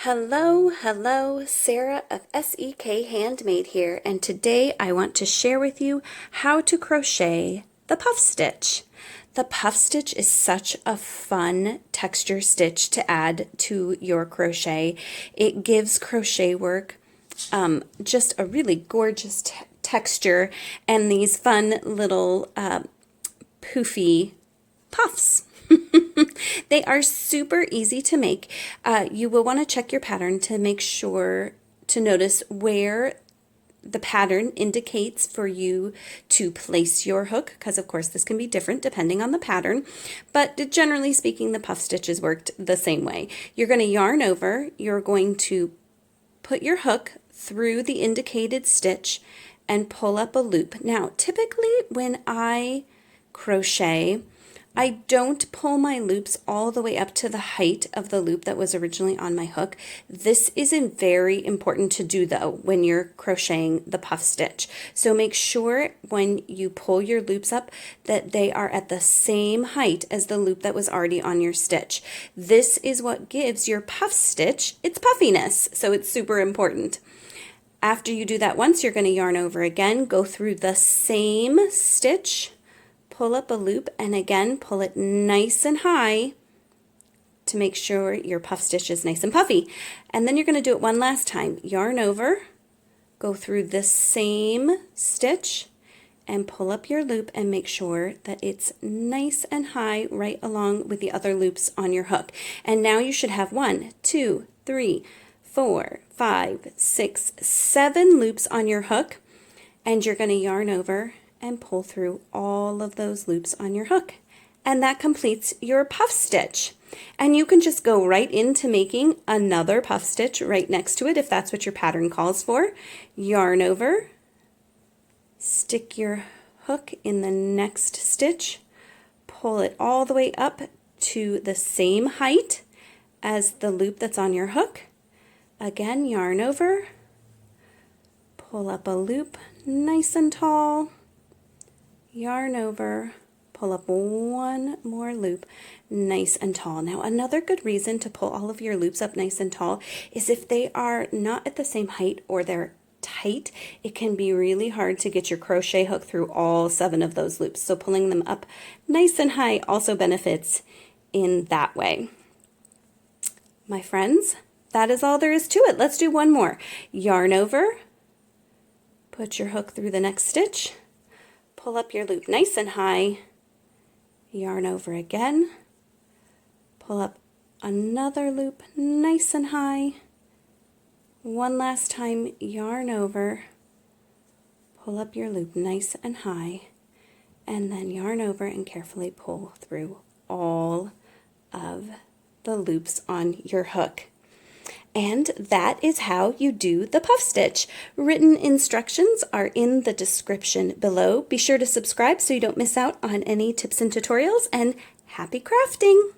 Hello, Sarah of SEK Handmade here, and today I want to share with you how to crochet the puff stitch. The puff stitch is such a fun texture stitch to add to your crochet. It gives crochet work just a really gorgeous texture and these fun little poofy puffs. They are super easy to make. You will want to check your pattern to make sure to notice where the pattern indicates for you to place your hook, because of course this can be different depending on the pattern, but generally speaking the puff stitches worked the same way. You're going to yarn over, you're going to put your hook through the indicated stitch and pull up a loop. Now typically when I crochet, I don't pull my loops all the way up to the height of the loop that was originally on my hook. This is very important to do though when you're crocheting the puff stitch. So make sure when you pull your loops up that they are at the same height as the loop that was already on your stitch. This is what gives your puff stitch its puffiness, so it's super important. After you do that once, you're going to yarn over again, go through the same stitch, pull up a loop, and again pull it nice and high to make sure your puff stitch is nice and puffy. And then you're going to do it one last time. Yarn over, go through the same stitch and pull up your loop and make sure that it's nice and high right along with the other loops on your hook. And now you should have 1, 2, 3, 4, 5, 6, 7 loops on your hook, and you're going to yarn over and pull through all of those loops on your hook. And that completes your puff stitch. And you can just go right into making another puff stitch right next to it if that's what your pattern calls for. Yarn over, stick your hook in the next stitch, pull it all the way up to the same height as the loop that's on your hook. Again, yarn over, pull up a loop nice and tall, yarn over, pull up one more loop nice and tall. Now another good reason to pull all of your loops up nice and tall is if they are not at the same height or they're tight, it can be really hard to get your crochet hook through all 7 of those loops. So pulling them up nice and high also benefits in that way. My friends, that is all there is to it. Let's do one more. Yarn over, put your hook through the next stitch, pull up your loop nice and high, yarn over again, pull up another loop nice and high, one last time, yarn over, pull up your loop nice and high, and then yarn over and carefully pull through all of the loops on your hook. And that is how you do the puff stitch. Written instructions are in the description below. Be sure to subscribe so you don't miss out on any tips and tutorials, and happy crafting!